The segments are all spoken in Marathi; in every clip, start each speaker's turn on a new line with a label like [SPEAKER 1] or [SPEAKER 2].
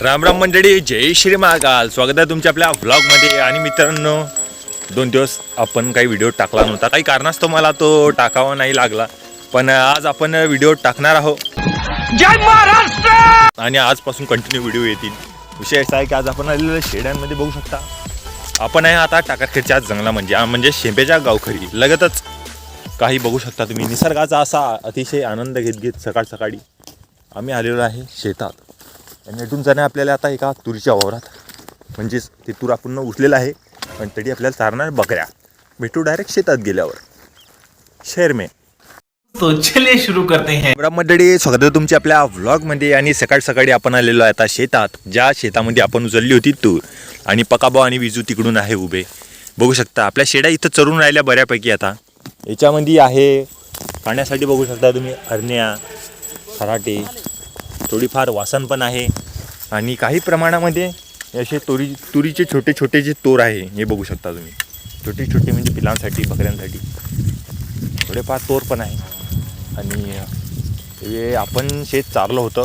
[SPEAKER 1] राम राम मंडळी, जय श्री महाकाल. स्वागत आहे तुमच्या आपल्या व्लॉगमध्ये. आणि मित्रांनो, 2 दिवस आपण काही व्हिडिओ टाकला नव्हता, काही कारणास्तव मला तो टाकावा नाही लागला, पण आज आपण व्हिडिओ टाकणार आहोत. जय महाराष्ट्र. आणि आजपासून कंटिन्यू व्हिडिओ येतील. विषय असा आहे की आज आपण आलेलो शेड्यांमध्ये बघू शकता. आपण आहे आता टाकाखेडच्या जंगला म्हणजे शेंपेच्या गावखरी लगतच काही बघू शकता तुम्ही. निसर्गाचा असा अतिशय आनंद घेत घेत सकाळ सकाळी आम्ही आलेलो आहे शेतात. आणि इथून जाणे आपल्याला आता एका तुरीच्या वावरात, म्हणजेच ते तूर आपण उचलेलं आहे, पण तरी आपल्याला चारणार बकऱ्या. भेटू डायरेक्ट शेतात गेल्यावर शहर में.
[SPEAKER 2] तो चलिए शुरू करते हैं.
[SPEAKER 1] मंडळी, स्वागत आहे तुमच्या आपल्या व्लॉगमध्ये. आणि सकाळ सकाळी आपण आलेलो आहे आता शेतात, ज्या शेतामध्ये आपण उचलली होती तूर. आणि पकाबा आणि विजू तिकडून आहे उभे, बघू शकता. आपल्या शेड्या इथं चरून राहिल्या बऱ्यापैकी. आता याच्यामध्ये आहे खाण्यासाठी बघू शकता तुम्ही हरण्या, खराटे, थोडीफार वासन पण आहे. आणि काही प्रमाणामध्ये असे तुरीचे छोटे छोटे जे तोर आहे हे बघू शकता तुम्ही. छोटे छोटे म्हणजे पिलांसाठी, बकऱ्यांसाठी थोडेफार तोर पण आहे. आणि हे आपण शेत चारलं होतं,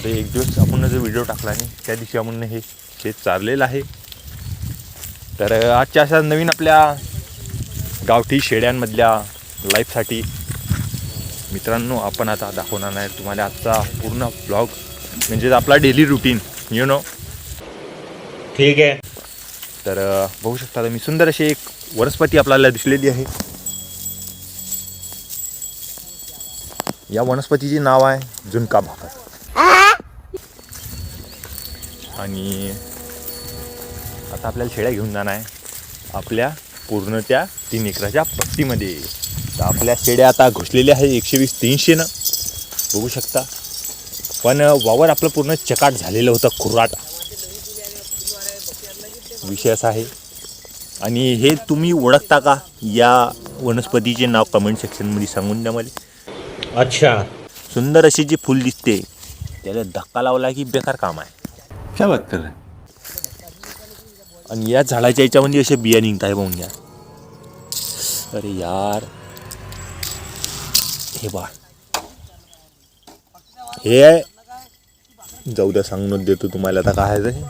[SPEAKER 1] ते एक दिवस आपण जो व्हिडिओ टाकला नाही त्या दिवशी आपण हे शेत चारलेलं आहे. तर आजच्या अशा नवीन आपल्या गावठी शेड्यांमधल्या लाईफसाठी मित्रांनो आपण आता दाखवणार आहे तुम्हाला आजचा पूर्ण ब्लॉग, म्हणजे आपला डेली रुटीन, यू नो.
[SPEAKER 2] ठीक आहे.
[SPEAKER 1] तर बघू शकता तुम्ही, सुंदर अशी एक वनस्पती आपल्याला दिसलेली आहे. या वनस्पतीचे नाव आहे झुणका भाकर. आणि आता आपल्याला शेळ्या घेऊन जाणार आहे आपल्या पूर्ण त्या 3 एकराच्या पट्टीमध्ये. तर आपल्या शेड्या आता घुसलेल्या आहे 120-300 बघू शकता. पण वावर आपलं पूर्ण चकाट झालेलं होतं, खुराट विषय असा आहे. आणि हे तुम्ही ओळखता का? या वनस्पतीचे नाव कमेंट सेक्शनमध्ये सांगून द्या मला.
[SPEAKER 2] अच्छा,
[SPEAKER 1] सुंदर अशी जी फुल दिसते त्याला धक्का लावला की बेकार काम आहे.
[SPEAKER 2] क्या बात कर रहे हैं?
[SPEAKER 1] आणि या झाडाच्या याच्यामध्ये असे बिया निघत आहे पाहून घ्या. अरे यार, हे बा, हे जाऊ द्या, सांगून देतो तुम्हाला आता काय आहे.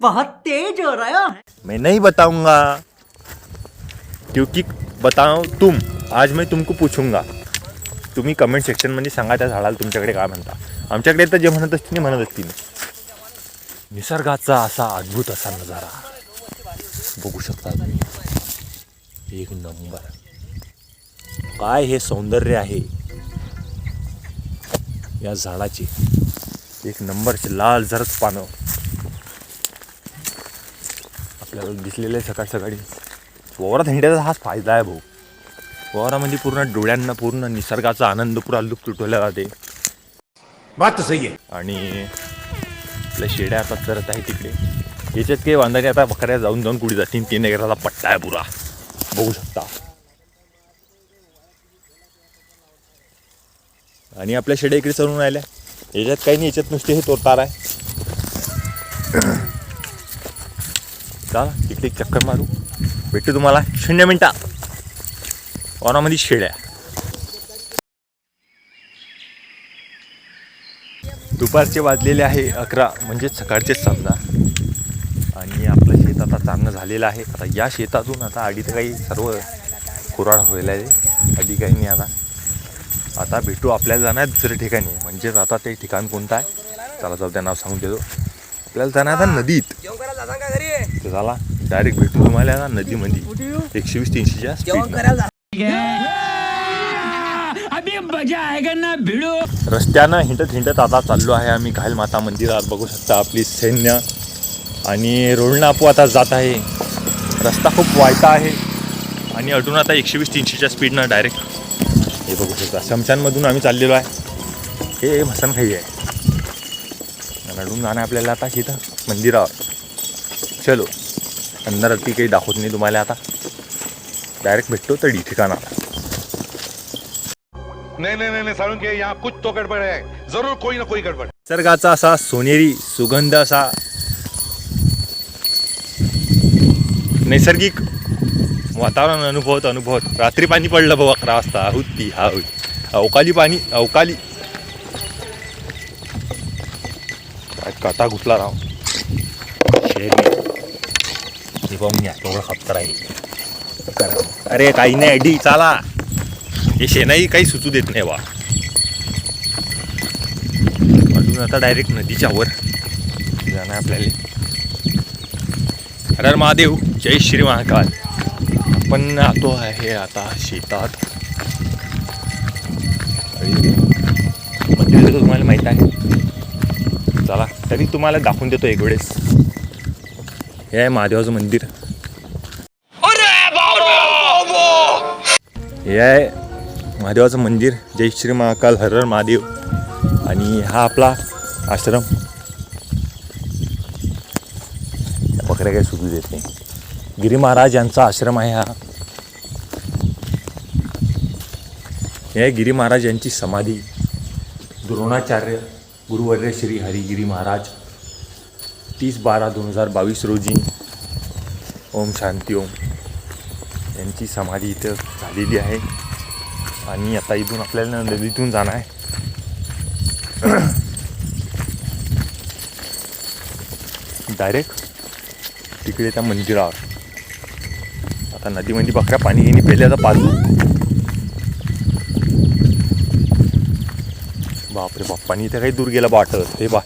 [SPEAKER 3] बहुत तेज हो रहा है.
[SPEAKER 1] मैं नहीं बताऊंगा क्योंकि बताओ तुम. आज मैं तुमको पूछूंगा, तुम्ही कमेंट सेक्शनमध्ये सांगा त्या झाडाला तुमच्याकडे काय म्हणता. आमच्याकडे तर जे म्हणत असतील म्हणत असतील. निसर्गाचा असा अद्भुत असा नजारा बघू शकता तुम्ही. एक नंबर, काय हे सौंदर्य आहे या झाडाचे. एक नंबरचे लाल जरच पानं आपल्याला दिसलेलं आहे सकाळ सकाळी. वावरात हिंड्याचा हाच फायदा आहे भाऊ. वावरामध्ये पूर्ण डोळ्यांना पूर्ण निसर्गाचा आनंद पुरा लुप्त उठवला जाते.
[SPEAKER 2] बात तो सही है.
[SPEAKER 1] आणि आपल्या शेड्या आता चरत आहे तिकडे. याच्यात काही वांधा नाही. आता बकऱ्या जाऊन जाऊन कुठे जातील. 3 एकराचा पट्टा आहे पुरा, बघू शकता. आणि आपल्या शेड्या इकडे चरून राहिल्या. याच्यात काही नाही, याच्यात नुसते हे तोरतार आहे. चला तिकडे एक चक्कर मारू, भेटू तुम्हाला 0 मिनिटात वावरामध्ये शेड्या. दुपारचे वाजलेले आहे 11, म्हणजे सकाळचेच समजा. आणि आपलं शेत आता चांगलं झालेलं आहे. आता या शेतातून आता आधी तर काही सर्व कुराड व्हायला आहे, आधी काही नाही. आता भेटू आपल्याला जाणार आहे दुसऱ्या ठिकाणी. म्हणजेच आता ते ठिकाण कोणतं आहे, चला जाऊ, त्या नाव सांगून देतो. आपल्याला जाणार आता नदीत. तर चला डायरेक्ट भेटू तुम्हाला आता नदीमध्ये 120-300च्या स्पीड. रस्त्यानं हिंडत आता चाललो आहे आम्ही घायल माता मंदिरात. बघू शकता आपली सैन्य. आणि रोडनं आपू आता जात आहे. रस्ता खूप वायता आहे. आणि अजून आता 120-300च्या स्पीडनं डायरेक्ट हे बघू शकता शमशानमधून आम्ही चाललेलो आहे. हे मसनखाई आहे. अडून जाणं आपल्याला आता तिथं मंदिरावर. चलो अंदर ती काही दाखवत नाही तुम्हाला. आता डायरेक्ट भेटतो तडी ठिकाणाला.
[SPEAKER 4] नहीं साळुंखे, यहाँ कुछ तो गड़बड़ है, जरूर कोई ना कोई गड़बड़.
[SPEAKER 1] निसर्गाचा असा सोनेरी सुगंध असा नैसर्गिक वातावरण अनुभवत. रात्री पाणी पडलं भाऊ 11 वाजता. अवकाली पाणी, अवकाली काटा घुसला राव शेर हे पाहून घ्या तेवढं खपतर आहे करा. अरे काही नाही आयडी चाला हे शेणाही काही सुचू देत नाही वा. अजून आता डायरेक्ट नदीच्या वर जाणं आपल्याला. हर हर महादेव जय श्री महाकाल. आपण आलो आहे आता शेतात. मंदिर तुम्हाला माहीत आहे. चला तरी तुम्हाला दाखवून देतो एक वेळेस. हे आहे महादेवाचं मंदिर. हे आहे महादेवाचं मंदिर. जय श्री महाकाल हर हर महादेव. आणि हा आपला आश्रम. बकऱ्या काही सुचू देत नाही. गिरी महाराज यांचा आश्रम आहे हा. हे आहे गिरी महाराज यांची समाधी. द्रोणाचार्य गुरुवर्य श्री हरिगिरी महाराज 30/12/2022 रोजी ओम शांती ओम यांची समाधी इथं झालेली आहे. आणि आता इथून आपल्याला नदीतून जाणं आहे. डायरेक्ट तिकडे त्या मंदिरावर. आता नदीमध्ये बकऱ्या पाणी घेणे पहिले आता पाजू. बापरे बाप पाणी इथे काही दूर गेलं वाटत. हे बा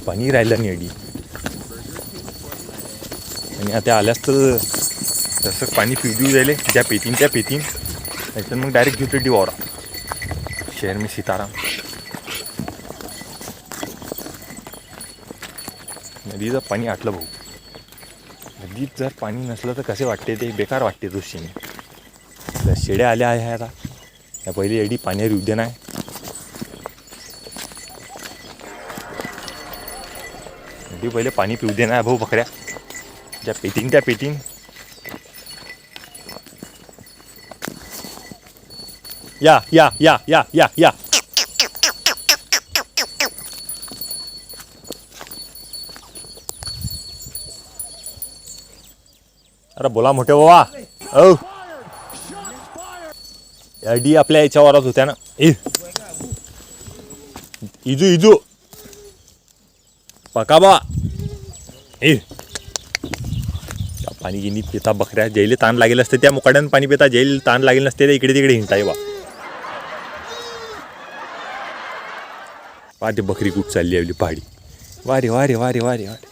[SPEAKER 1] पाणी राहिलं नाही अडी. आणि आता आल्यास तर तसं पाणी पिऊ जायले ज्या पेतीन त्या पेतीन. नाहीतर मग डायरेक्ट घेऊ टेडी वावरा. शहर में सीताराम. नदीचं पाणी आटलं भाऊ. नदीत जर पाणी नसलं तर कसे वाटते ते बेकार वाटते दृष्टीने. शेड्या आल्या आहे आता. या पहिली एडी पाण्यावर येऊ दे नाही. नदी पहिले पाणी पिऊ दे नाही भाऊ. बकऱ्या ज्या पेतीन त्या पेतीन. या या या या या या. अरे बोला मोठे बाबा. औ अडी आपल्या याच्यावरच होत्या ना. इजू इजू पकाबा. पाणी गिनी पिता बकऱ्या. जैले ताण लागेल असते त्या मुकाड्यानं पाणी पिता. जैल ताण लागेल नसते त्या इकडे तिकडे हिंडताय बा. पाहते बकरी कुठ चालली आपली पहाडी. वारे वारे वारे वारे वारे.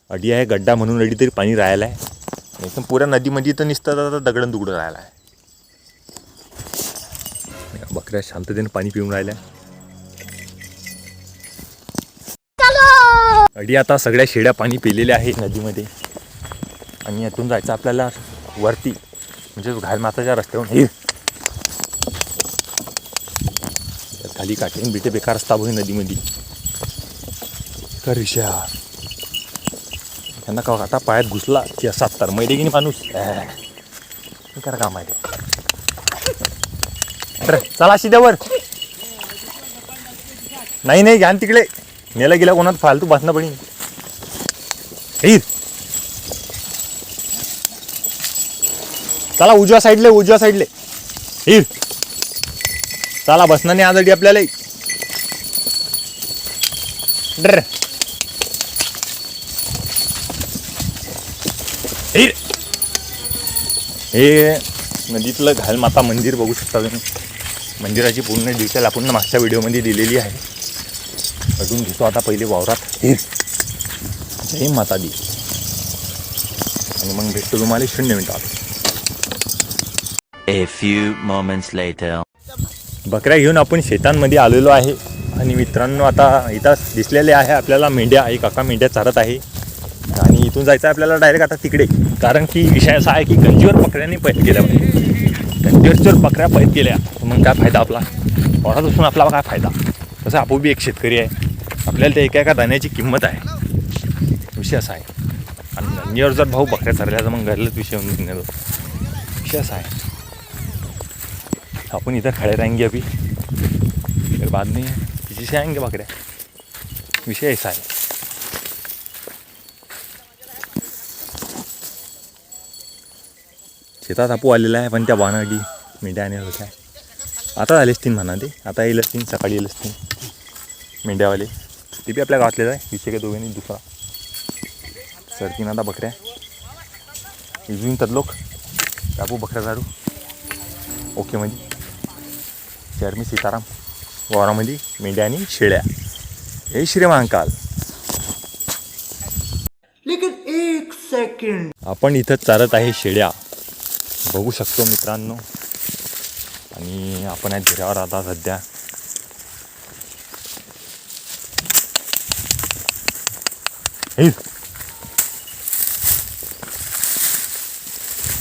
[SPEAKER 1] अडी आहे गड्डा म्हणून अडी तरी पाणी राहायला आहे. नाही तर पुऱ्या नदीमध्ये तर निसतं आता दगडन दुगडं राहायला आहे. बकऱ्या शांततेने पाणी पिऊन राहिल्या. अडी आता सगळ्या शेड्या पाणी पिलेल्या आहे नदीमध्ये. आणि यातून जायचं आपल्याला वरती म्हणजे घालमाताच्या रस्त्यावरून. खाली काटेन बिटे बेकार असता भाऊ नदीमध्ये. करिशा त्यांना काटा पायात घुसला की असा तर मैदे की नाही माणूस. करा काम आहे. चला शिद्यावर. नाही नाही घ्या तिकडे. नेला गेला कोणात फालतू बसणं पडी. चला उजव्या साईडले उजव्या साईडले. हिर चला बसणं नाही आजडी आपल्याला. डर हिर. हे नदीतलं घालमाता मंदिर बघू शकता तुम्ही. मंदिराची पूर्ण डिटेल आपण मागच्या व्हिडिओमध्ये दिलेली आहे. अजून घेतो आता पहिले वावरात. हिर जय माता दी. आणि मग भेटतो तुम्हाला 0 मिनिटात.
[SPEAKER 5] A few moments later.
[SPEAKER 1] बकऱ्या घेऊन आपण शेतांमध्ये आलेलो आहे. आणि मित्रांनो आता इथं दिसलेले आहे आपल्याला मेंढ्या. एक काका मेंढ्या चारत आहे. आणि इथून जायचं आहे आपल्याला डायरेक्ट आता तिकडे. कारण की विषय असा आहे की गंजीवर बकऱ्यांनी पैद केल्या पाहिजे. गंजीवर जर बकऱ्या पैद केल्या तर मग काय फायदा आपला. वाढत असून आपला काय फायदा. तसं आपण बी एक शेतकरी आहे. आपल्याला त्या एका एका दाण्याची किंमत आहे. विषय असा आहे. आणि गंजीवर जर भाऊ बकऱ्या चालल्या तर मग घरलाच विषय होऊन येतो. विषय असा आहे. अपन इधर खड़े रहेंगे अभी. फिर बाद में किसी से आएंगे बकऱ्या. विषय ऐसा है. शेतात आपू आलेला आहे पण त्या वानरडी मेंढ्या आणत होत्या. आता झाले असतील म्हणा ते, आता येईल असतील, सकाळी येईल असतील मेंढ्यावाले. ते बी आपल्या गावातलेच आहे, विषय काय दोघांनी दुसरा. सरतीन आता बकऱ्या इजून तर लोक टाकू बकऱ्या झाडू. ओके म्हणजे चर्मी सीताराम वावरामध्ये मेंढ्या आणि शेळ्या. हे श्रीमहाकाल.
[SPEAKER 3] लेकिन एक सेकंड,
[SPEAKER 1] आपण इथं चारत आहे शेळ्या, बघू शकतो मित्रांनो. आणि आपण या घरावर आता सध्या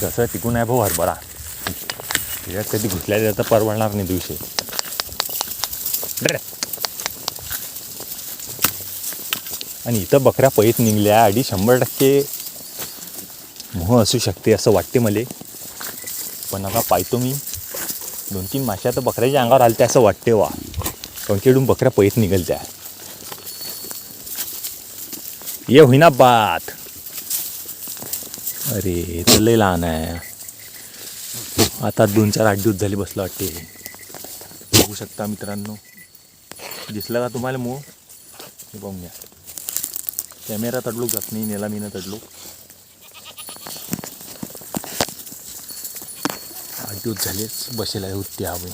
[SPEAKER 1] कसं टिकून आहे भाऊ हरभरा. त्याच्यात कधी घुसल्या तर परवडणार नाही दिवशी. आणि इथं बकऱ्या पैत निघल्या आधी 100% मोह असू शकते असं वाटते मला. पण आता पाहतो मी 2-3 माश्या तर बकऱ्याच्या अंगावर आलत्या असं वाटते वा. कंकेडून बकऱ्या पैत निघलत्या. ये होईना बात. अरे तर लय लहान आहे. आता 2-4 8 दिवस झाले बसलं वाटते. बघू शकता मित्रांनो. दिसलं का तुम्हाला मोह? हे पाहून घ्या. कॅमेरा तडलो जात नाही, नेला मी ना तडलो. 8 दिवस झालेच बसेल आहे होती आम्ही.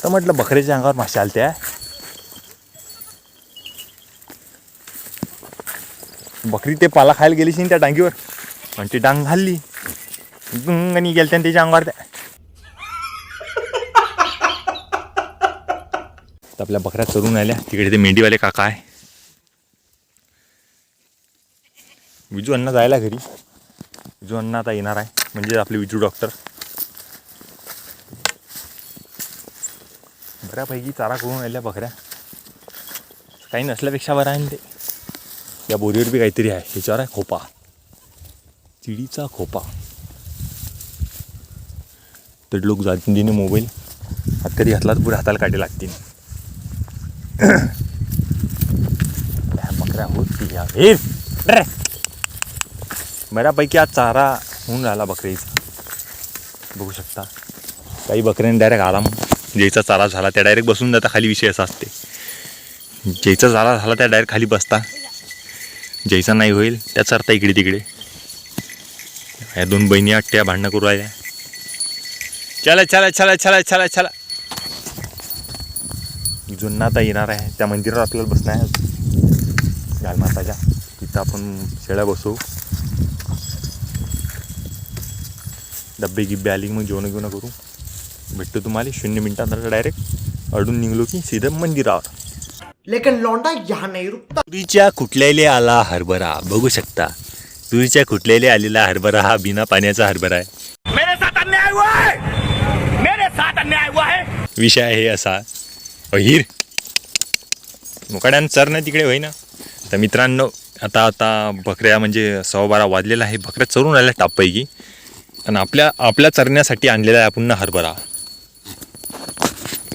[SPEAKER 1] तर म्हटलं बकऱ्याच्या अंगावर माश्या आलत्या. बकरी ते पाला खायला गेली त्या डांगीवर आणि ती डांग घालली आणि गेलत्या त्याच्या अंगावर त्या. आपल्या बकऱ्या चरून आल्या. तिकडे ते मेंढीवाले काका आहे. विजू अण्णा जायला घरी. विजू अण्णा आता येणार आहे, म्हणजे आपले विजू डॉक्टर. बऱ्यापैकी चारा करून आल्या बकऱ्या. काही नसल्यापेक्षा बरं आहे ते. या बोरीवर बी काहीतरी आहे. ह्याच्यावर आहे खोपा, चिडीचा खोपा. तर लोक जातीने मोबाईल हात कधी घातला तर पुढे हाताला काटे लागतील. बकऱ्या होती बऱ्यापैकी आज चारा होऊन राहिला बकरीचा. बघू शकता काही बकऱ्यांनी डायरेक्ट आराम. ज्याचा चारा झाला त्या डायरेक्ट बसून जाता खाली. विषय असा असते, ज्याचा चारा झाला त्या डायरेक्ट खाली बसता. ज्याचा नाही होईल त्या चरता इकडे तिकडे. या 2 बहिणी आट्या भांडणं करू राहिल्या. चला चला चला चला चला चला. जुन्ना आता येणार आहे. त्या मंदिरावर आपल्याला बसणं आहे गालमाताच्या. तिथं आपण शेळ्या बसवू. डब्बे गिब्बे आली मग जेवण घेऊन करू. भेटतो तुम्हाला 0 मिनिटांनंतर. डायरेक्ट अडून निघलो की सीधं मंदिरावर.
[SPEAKER 3] लेकिन लौंडा यहाँ नहीं रुकता.
[SPEAKER 1] तुरीच्या कुटलेले आला हरभरा. बघू शकता तुरीच्या कुटलेले आलेला हरभरा हा बिना पाण्याचा हरभरा आहे.
[SPEAKER 2] मेरे साथ अन्याय हुआ है, मेरे साथ अन्याय हुआ है.
[SPEAKER 1] विषय आहे असा. हिर मुकाड्यानं चर नाही तिकडे होई ना. तर मित्रांनो आता बकऱ्या म्हणजे 12:15 वाजलेला आहे. बकऱ्या चरून राहिल्या टापपैकी. आणि आपल्या चरण्यासाठी आणलेला आहे पुन्हा हरभरा,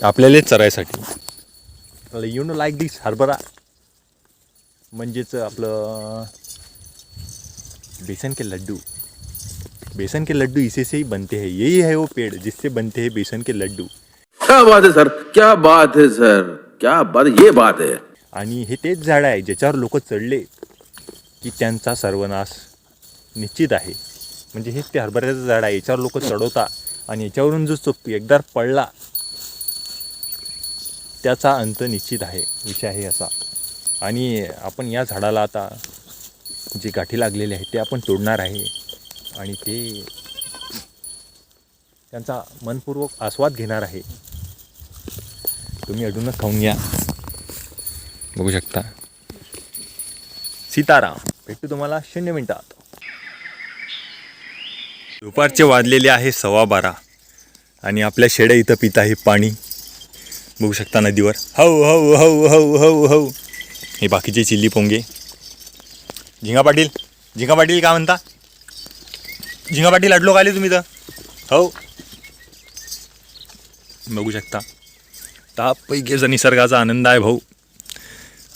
[SPEAKER 1] आपल्यालाच चरायसाठी. यू नो लाईक दिस हरभरा म्हणजेच आपलं बेसन के लड्डू. बेसन के लड्डू इसे से ही बनते हैं. यही है वो पेड़ जिससे बनते हैं बेसन के लड्डू.
[SPEAKER 6] क्या बात है सर, क्या बात है सर, क्या बात, ये बात है.
[SPEAKER 1] आणि हे तेच झाड आहे ज्याच्यावर लोक चढले की त्यांचा सर्वनाश निश्चित आहे. म्हणजे हेच ते हरभऱ्याचं झाड आहे. याच्यावर लोक चढवता आणि याच्यावरून जो एकदा पडला त्याचा अंत निश्चित आहे. विषय आहे असा. आणि आपण या झाडाला आता जे गाठी लागलेले आहेत ते आपण तोडणार आहे आणि ते त्यांचा मनपूर्वक आस्वाद घेणार आहे. तुम्ही अडूनच खाऊन घ्या. बघू शकता. सीताराम. भेटतो तुम्हाला 0 मिनिटात. दुपारचे वाजलेले आहे 12:15 आणि आपल्या शेळ्या इथं पित आहे पाणी. बघू शकता नदीवर. हऊ हऊ हऊ हऊ हऊ हऊ. हे बाकीचे चिल्ली पोंगे. झिंगा पाटील काय म्हणता? झिंगा पाटील अडलो का आले तुम्ही तर? हो बघू शकता. तापैकीचा निसर्गाचा आनंद आहे भाऊ.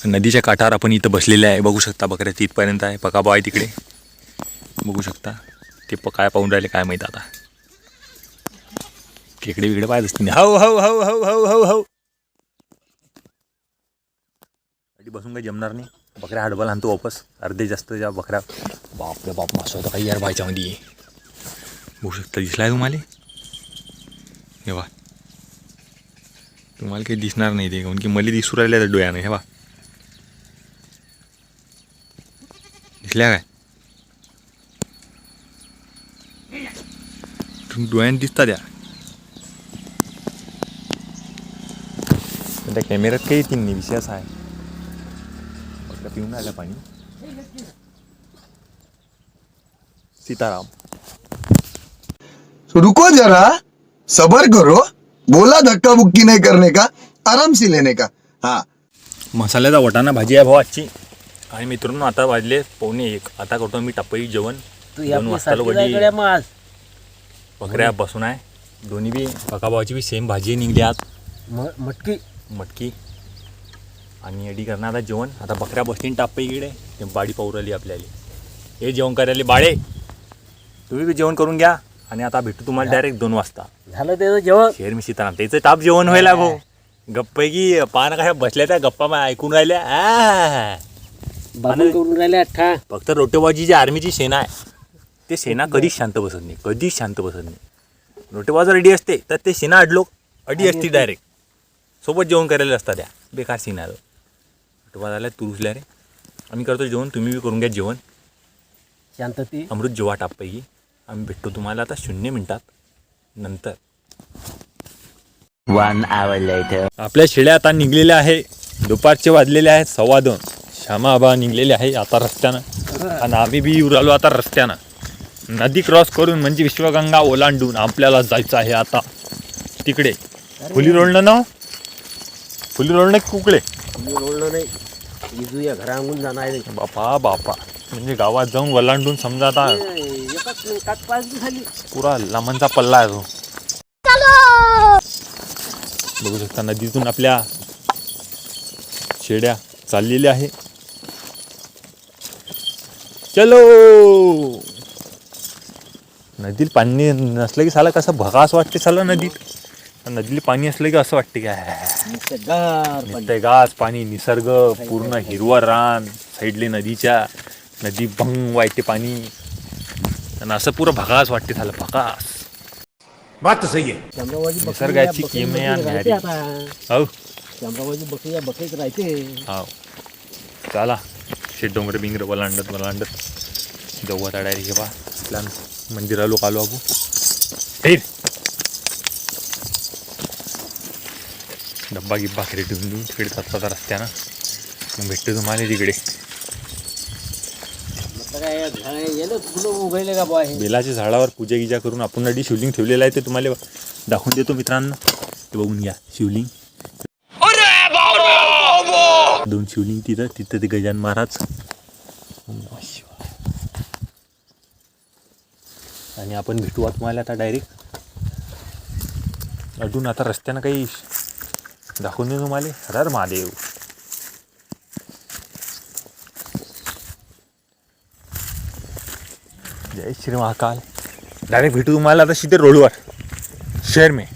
[SPEAKER 1] नदीच्या काठावर आपण इथं बसलेले आहे. बघू शकता बकऱ्या तिथपर्यंत आहे. पकाबा आहे तिकडे. बघू शकता ते काय पाहून राहिले काय माहित आता. खेकडे बिकडे पाहत असतील. हो हो हो हो हो हो हो. बसून काही जमणार नाही. बकऱ्या हाडबल आणतो वापस. अर्धे जास्त ज्या बकऱ्या. बापरे बाप, मासा होता काही यार बायच्यामध्ये. बघू शकता, दिसलाय तुम्हाला? हे बा, तुम्हाला काही दिसणार नाही ते, कारण की मला दिसू राहिल्या त्या डोळ्यानं. हे बा, दिसल्या काय? तुम्ही डोळ्यानं दिसता त्या. त्या कॅमेऱ्यात काही येतील नाही, विषय असा आहे. बघा पिऊन आलं पाणी. सीताराम.
[SPEAKER 7] रुको जरा, सबर करो, बोला धक्का बुक्की नहीं करने का, आराम से लेने का. हाँ,
[SPEAKER 1] मसाल्याचा वटाणा भाजी आहे भाऊ आजची. आणि मित्रांनो आता वाजले 1:45. आता करतो मी टपरी जेवण. 2 वाजता वडी बकऱ्या बसून आहे. दोन्ही बी पकाभावाची बी सेम भाजी निघली आज. मटकी आणि अडी करणार आता जेवण. आता बकऱ्या बसतील टापई इकडे. ते बाडी पाहू राहिली आपल्याला. हे जेवण करायला बाळे, तुम्ही बी जेवण करून घ्या. आणि आता भेटू तुम्हाला डायरेक्ट 2 वाजता.
[SPEAKER 8] झालं त्याचं जेवण.
[SPEAKER 1] शेर मी सीताराम त्याचं टाप जेवण व्हायला भाऊ. गप्पैकी पाहणं कशा बसल्या त्या गप्पा ऐकून राहिल्या.
[SPEAKER 8] बाबू करून राहिले अठ्ठा.
[SPEAKER 1] फक्त रोटेबाजी जी आर्मीची सेना आहे, ते सेना कधीच शांत बसत नाही, कधीच शांत बसत नाही. रोटेबाज रेडी असते तर ते सेना अडी असती डायरेक्ट. सोबत जेवण करायला असतात त्या. बेकार सीन आहे. रोटेबाज आल्या तुरुसल्या रे. आम्ही करतो जेवण, तुम्ही बी करून घ्या जेवण.
[SPEAKER 8] शांतती
[SPEAKER 1] अमृत जेव्हा टापैकी. आम्ही भेटतो तुम्हाला आता 0 मिनिटात नंतर.
[SPEAKER 5] 1 hour later.
[SPEAKER 1] आपल्या शेळ्या आता निघलेल्या आहे. दुपारचे वाजलेले आहेत 2:15. श्यामा आबा निघलेले आहे आता रस्त्यानं. आणि आम्ही बी येऊ राहिलो आता रस्त्यानं. नदी क्रॉस करून म्हणजे विश्वगंगा ओलांडून आपल्याला जायचं आहे आता तिकडे. फुली रोडनं ना, फुली रोडनं कुकडे
[SPEAKER 8] रोडलं नाही. इजू या घरांगून जाणार आहे.
[SPEAKER 1] बापा बापा, म्हणजे गावात जाऊन ओलांडून समजा आता
[SPEAKER 8] एकाच मिनिटात 5 दिवस झाली.
[SPEAKER 1] पुरा लांबचा पल्ला आहे तो. बघू शकता नदीतून आपल्या शेड्या चाललेल्या आहे. चलो. नदीत पाणी नसलं की साला कसं भगास वाटते साला नदीत. नदीला पाणी असलं की असं वाटते काय गास पाणी, निसर्ग पूर्ण हिरवं रान साईडले नदीच्या. नदी भंग वाहते पाणी आणि असं पुरं भगास वाटते झालं. भगास
[SPEAKER 2] बात तो सही है.
[SPEAKER 8] शामरावाची
[SPEAKER 1] निसर्गाची किमया न्यारी. हो
[SPEAKER 8] शामरावाची बकरी बकरीच राहते.
[SPEAKER 1] हो, चला शेत डोंगर बिंगर वलांडत जाऊ आता डायरेक्ट. हे बा आपल्या मंदिरालो आलो आपण. हे डब्बा गिब्बा खरे ठेवून देऊन तिकडे जातात रस्त्यानं. मग भेटतो तुम्हाला तिकडे.
[SPEAKER 8] फुलं उगवले का बॉय.
[SPEAKER 1] बेलाच्या झाडावर पूजा गिजा करून आपण अडी शिवलिंग ठेवलेलं आहे. ते तुम्हाला दाखवून देतो मित्रांनो. ते बघून घ्या शिवलिंग. 2 शिवलिंग तिथं ते गजान महाराज. आणि आपण भेटू तुम्हाला आता डायरेक्ट. अजून आता रस्त्यानं काही दाखवून दे तुम्हाला. हर महादेव. जय श्री महाकाल. डायरेक्ट भेटू तुम्हाला आता सीधे रोडवर शहर में.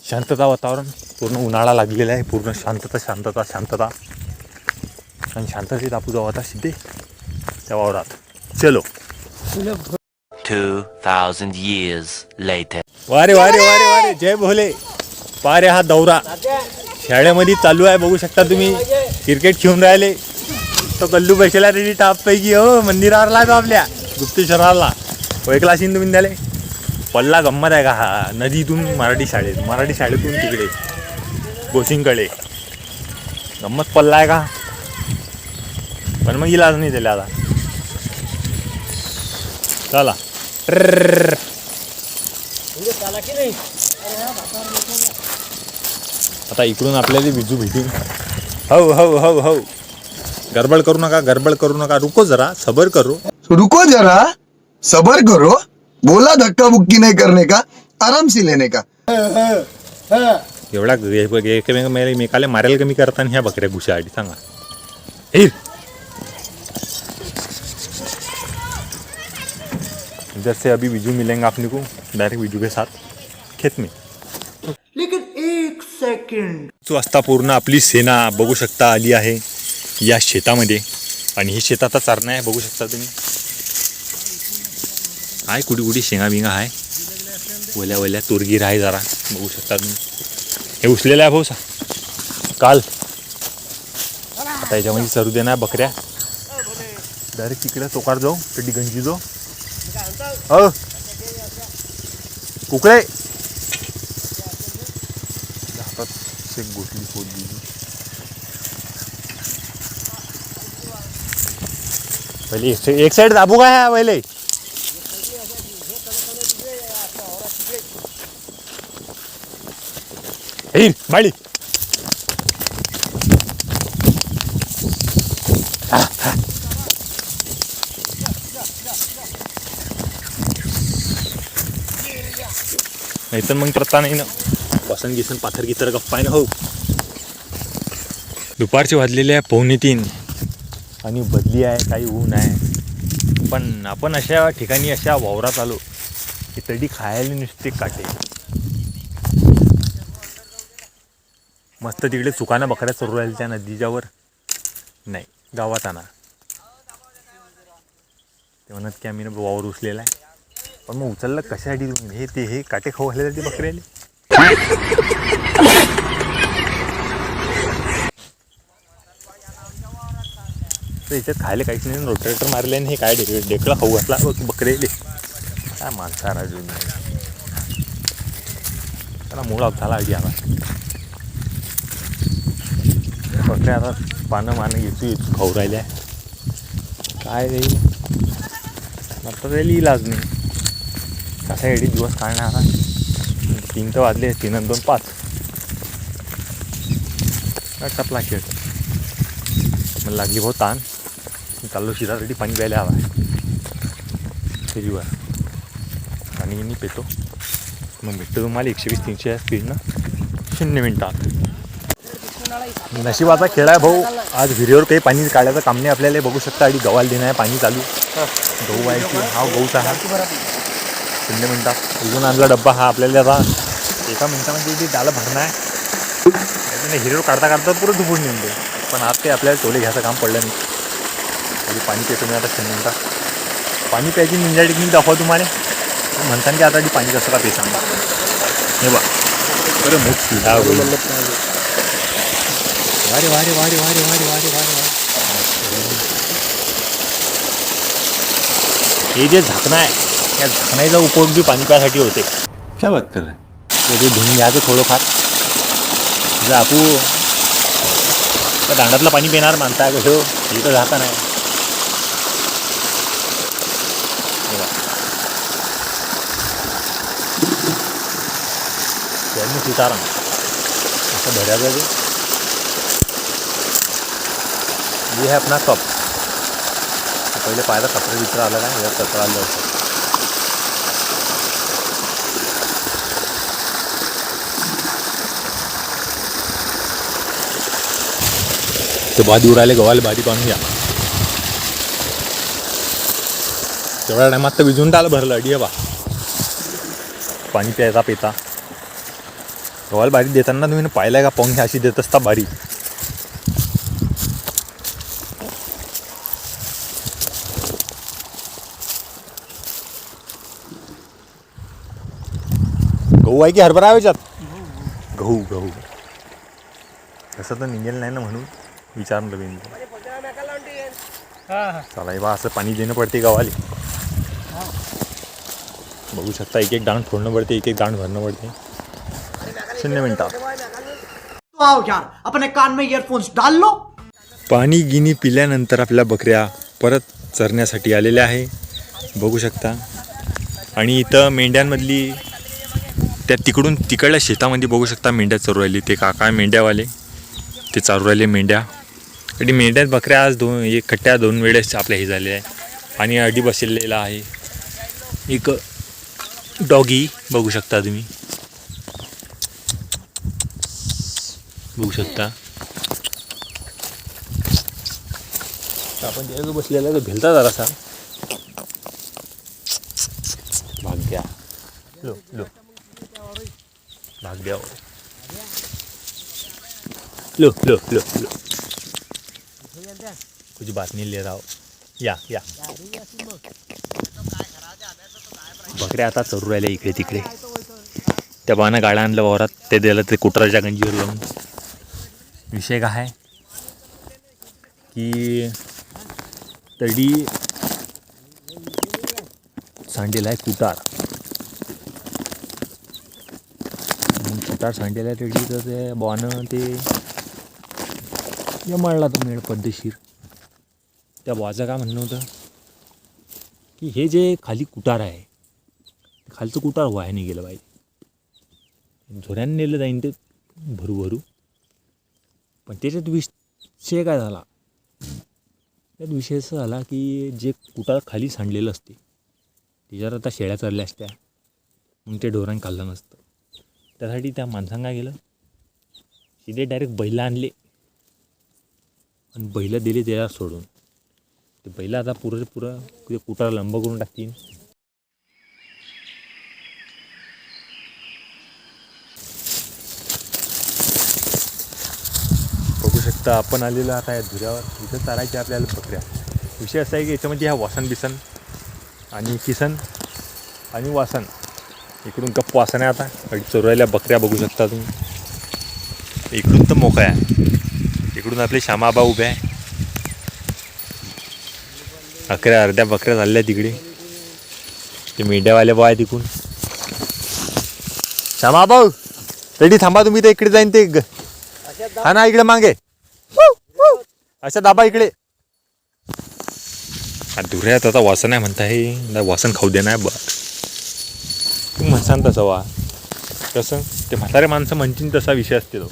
[SPEAKER 1] शांतता वातावरण. पूर्ण उन्हाळा लागलेला आहे. पूर्ण शांतता. आणि शांततेत आपण जाऊ आता सीधे त्या वावरात. चलो.
[SPEAKER 5] 2000 years later.
[SPEAKER 1] वारे जय भोले. पारे हा दौरा शाळेमध्ये चालू आहे. बघू शकता तुम्ही. क्रिकेट खेळून राहिले. तो कल्लू बसला रेडी टापपैकी. हो मंदिरावर लागतो आपल्या गुप्तेश्वराला. ओळखला असेल तुम्ही त्याला. पल्ला गंमत आहे का हा. नदीतून मराठी शाळेतून तिकडे गोसिंगकडे गंमत पल्ला आहे का. पण मग इलाज नाही त्याला आता. चला. आता इकडून आपल्याला विजू भेटून. हो गडबड करू नका. रुको जरा, सबर करो.
[SPEAKER 7] रुको जरा, सबर करो, बोला धक्का बुक्की नहीं करने का, आराम से लेने का.
[SPEAKER 1] एवढा एकमेकाला मारायला कमी करताना ह्या बकऱ्या घुशासाठी सांगा. हे इधर से अभी विजू मिलेंगे अपने को डायरेक्ट विजू के साथ खेत में.
[SPEAKER 3] लेकिन एक सेकंड.
[SPEAKER 1] वाजता पूर्ण आपली सेना बघू शकता आली आहे या शेतामध्ये. आणि ही शेताचा चारणं आहे बघू शकता तुम्ही. आहे कुठे कुठे शेंगा बिंगा आहे, ओल्या ओल्या तुरगीर आहे जरा बघू शकता तुम्ही. हे उचलेलं आहे भाऊसा काल. आता याच्यामध्ये चरू देणार बकऱ्या. डायरेक्ट तिकडे चोकार जाऊ कधी गंजी जाऊ. कुकडे हातात शेक गोटली फोडली. पहिले एक साइड दाबू काय आहे पहिले. बाळी नाही तर मग प्रथा नाही ना. बसन गिसन पाथर गितर गप्पा आहे ना हो. दुपारचे वाजलेले आहे 2:45 आणि बदली आहे काही ऊन आहे. पण आपण अशा ठिकाणी अशा वावरात आलो की तडी खायला नुसते काटे. मस्त तिकडे सुकाना बकऱ्या चरू राहिल्या त्या नदीच्यावर. नाही गावात आणा ते म्हणत की आम्ही वावर उचलेला आहे. पण मग उचललं कशासाठी तुम्ही. हे काटे खाऊ घाले ते बकऱ्याले. तर याच्यात खायला काहीच नाही. रोटेटर मारले आणि हे काय ढेकळा खाऊ घातला बकऱ्याले. काय माणसा राजू त्याला मुळा झाला आधी आला. बकऱ्या आता पानं येचू खाऊ राहिल्या. काय रे आता त्याला इलाज नाही. कसा एवढी दिवस काढणार आता. 3 तर वाजले. 3 आणि 2 5 टपला खेळ. मला लागली भाऊ ताण. चाललो शिरासाठी पाणी प्यायला हवा आहे फेरीवर. पाणी मी पेतो मग भेटतो तुम्हाला 120-300 स्पीडनं 0 मिनिटात. नशिबाचा खेळ आहे भाऊ. आज विहिरीवर काही पाणी काढायचं काम नाही आपल्याला. बघू शकता आणि गव्हाला देणं आहे पाणी चालू. गहू आहे की हा गहूचा हा 0 मिनिटात उजून आणला डब्बा हा आपल्याला. आता 1 मिनिटामध्ये ती डालं भरणं आहे. हिरीवर काढता काढता पुरं डुबून निघते. पण आज ते आपल्याला टोले घ्यायचं काम पडलं नाही. म्हणजे पाणी पितो मी आता 0 मिनिटात. पाणी प्यायची निंजा टेक्निक दाखवा तुम्हाला. म्हणताना की आता पाणी कसं का पेसा. हे बा बरं मोठ वारे वारे वारे वारे वारे वारे वारे वारे. हे जे झाकणं आहे या झाकणाचा उपयोग बी पाणी प्यायसाठी होते. क्या बात कर ते धुवून घ्यायचं थोडंफार. जर आपू त्या दांडातलं पाणी पिणार माणसा आहे कसं. हे तर झाकण आहे. सीताराम असं भरायचं ते. ये है अपना कप. पहिले पाहिलं कचरा बिचरा आला काय यात कचरा आलं होतं. ते बादी उरायले गव्हाला बादी पाहून घ्या. तेवढ्या टायमात तर विजून आलं भरलं अडी बा पाणी प्यायचा पेता. गव्हाला बारी देताना तुम्ही पाहिलाय का पाहून घ्या. अशी देत असता बारी. गहू आहे की हरभरा आहे याच्यात. गहू तसं तर निघेल नाही ना म्हणून विचारलं मी. चला बा असं पाणी देणं पडते गावाले. बघू शकता एक दाण फोडणं पडते एक दाण भरणं पडते 0 मिनिटात.
[SPEAKER 3] तो आओ यार अपने कान में ईयरफोन्स डाल लो.
[SPEAKER 1] पाणी गिनी पिल्यानंतर आपल्या बकऱ्या परत चरण्यासाठी आलेल्या आहे बघू शकता. आणि इथं मेंढ्यांमधली त्या तिकडल्या शेतामध्ये बघू शकता मेंढ्या चरू राहिली. ते काका मेंढ्यावाले ते चारू राहिले मेंढ्या. आणि मेंढ्यात बकऱ्या आज 2 वेळेस आपल्या हे झाले आहे. आणि अडी बसलेला आहे एक डॉगी बघू शकता तुम्ही. बघू शकता आपण त्याला बसलेला तो भेलता जरासा. लो लो भाग द्या लो लो लो लो कुछ बात नहीं ले रहा हो या बकऱ्या आता चरू राहिल्या इकडे तिकडे त्या बानं गाड्या आणलं वावरात ते दिलं ते कुटराच्या गंजीवर लावून विषय काय आहे की तडी सांडेला आहे कुटार सांडेला तडी तर ते बानं ते यमाळला तो मेळ पद्धतशीर त्या बाचं काय म्हणणं होतं की हे जे खाली कुटार आहे खालचं कुटार वायाने गेलं पाहिजे झोऱ्याने नेलं जाईन ते भरू पण त्याच्यात विषय काय झाला त्यात विषय असा झाला की जे कुटार खाली सांडलेलं असते त्याच्यावर आता शेळ्या चरल्या असत्या मग ते ढोरांनी खाल्लं नसतं त्यासाठी त्या माणसांना काय गेलं सीधे डायरेक्ट बैला आणले आणि बैला दिले त्याला सोडून ते बैला आता पुरं ते कुटार लंब करून टाकतील बघू शकता आपण आलेलो आता या धुऱ्यावर इथं चालायचे आपल्याला बकऱ्या विषय असा आहे की याच्यामध्ये ह्या वासन बिसन आणि किसन आणि वासन इकडून गप्प वासन आहे आता चोरायला बकऱ्या बघू शकता तुम्ही इकडून तर मोकळ्या आहे इकडून आपले श्यामाबा उभे आहे अर्ध्या बकऱ्या झाल्या तिकडे ते मेंढ्यावाले बा आहे तिकडून श्यामाभाऊ रेडी थांबा तुम्ही तर इकडे जाईन ते हा ना इकडे मागे अच्छा दाबा इकडे धुऱ्यात आता वासन आहे म्हणताय वासन खाऊ देणार बघ तुम्ही म्हणसान तसं वा कसं ते म्हातारे माणसं म्हणतील तसा विषय असते तो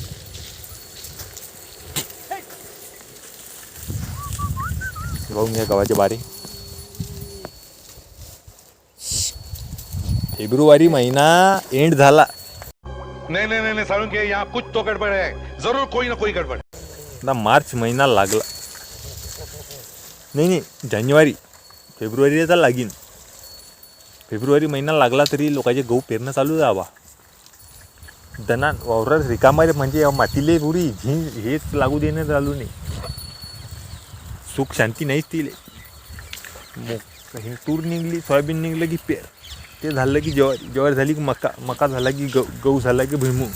[SPEAKER 1] बघून घ्या गव्हाचे बारे फेब्रुवारी महिना एंड झाला
[SPEAKER 4] नहीं सारुण के यहाँ कुछ तो गड़बड़ है जरूर कोई ना कोई गड़बड़
[SPEAKER 1] आता मार्च महिना लागला नाही जानेवारी फेब्रुवारीचा लागीन फेब्रुवारी महिना लागला तरी लोकांचे गहू पेरणं चालू जावा दना वावरात रिकामारे म्हणजे मातीले पुरी हेच लागू देणं चालू नाही सुख शांती नाहीच तिले हे तूर निघली सोयाबीन निघलं की पेर ते झालं की ज्वारी झाली की मका झाला की गहू झाला की भुईमूग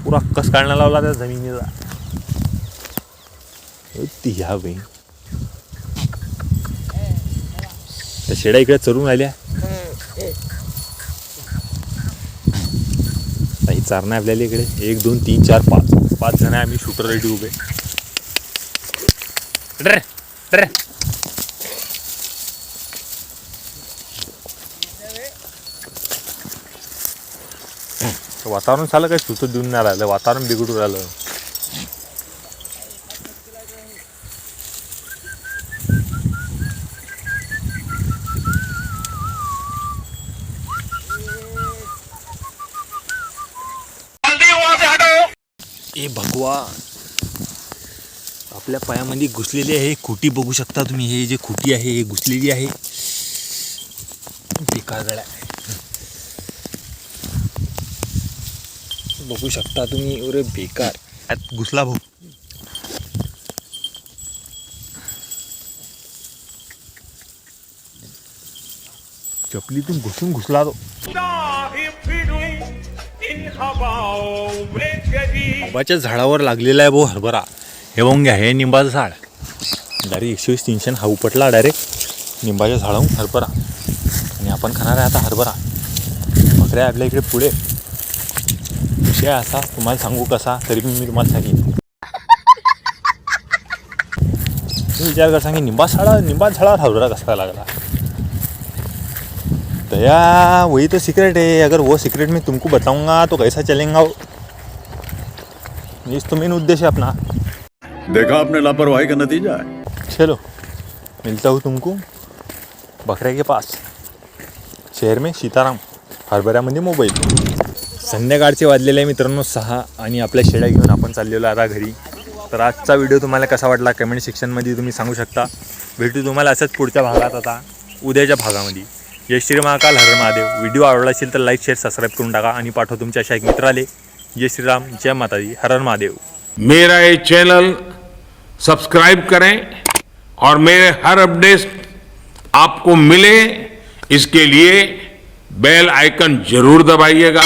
[SPEAKER 1] पुरा कस काढणं लावला त्या जमिनीचा ह्या बाई त्या शेळ्या इकडे चरून आल्या काही चारणं आपल्याला इकडे 1 2 3 4 5 जण आहे आम्ही शूटर रेडी उभे वातावरण झालं काय सुचत देऊन नाही राहिलं वातावरण बिघडून राहिलं ए भगवा आपल्या पायामध्ये घुसलेली आहे खुटी बघू शकता तुम्ही हे जे खुटी आहे हे घुसलेली आहे बेकार गळ्या बघू शकता तुम्ही अरे बेकार यात घुसला भाऊ चपलीतून घुसून घुसला तो आंब्याच्या झाडावर लागलेला आहे भाऊ हरभरा हे बघून घ्या हे निंबाचं झाड डायरेक्ट 120-300 हा उपटला डायरेक्ट निंबाच्या झाडाहून हरभरा आणि आपण खाणार आहे आता हरभरा बकऱ्या आपल्या इकडे पुढे विषय असा तुम्हाला सांगू कसा तरी मी तुम्हाला सांगेन तुम्ही विचार कर सांगे निंबा झाडावर हरभरा कसा लागला दया वही तो सीक्रेट है अगर वो सीक्रेट मैं तुमको बताऊंगा तो कैसा चलेगा ये तो मेन उद्देश्य है अपना
[SPEAKER 9] देखा आपने लापरवाही का नतीजा है
[SPEAKER 1] चलो मिलता हूँ तुमको बकरे के पास शहर में सीताराम हरभऱ्यामध्ये मोबाईल संध्याकाळचे वाजलेले आहे मित्रांनो 6 आणि आपल्या शेळ्या घेऊन आपण चाललेलो आता घरी तर आजचा व्हिडिओ तुम्हाला कसा वाटला कमेंट सेक्शनमध्ये तुम्ही सांगू शकता भेटू तुम्हाला असंच पुढच्या भागात आता उद्याच्या भागामध्ये. जय श्री महाकाल, हर महादेव. व्हिडिओ आवडला असेल तर लाईक शेअर सबस्क्राईब करून टाका आणि पाठवा तुमच्या अशा एक मित्राले. जय श्रीराम, जय माताजी, हर हर महादेव.
[SPEAKER 10] मेरा ये चैनल सब्सक्राइब करें और मेरे हर अपडेट आपको मिले, इसके लिए बेल आइकन जरूर दबाइएगा.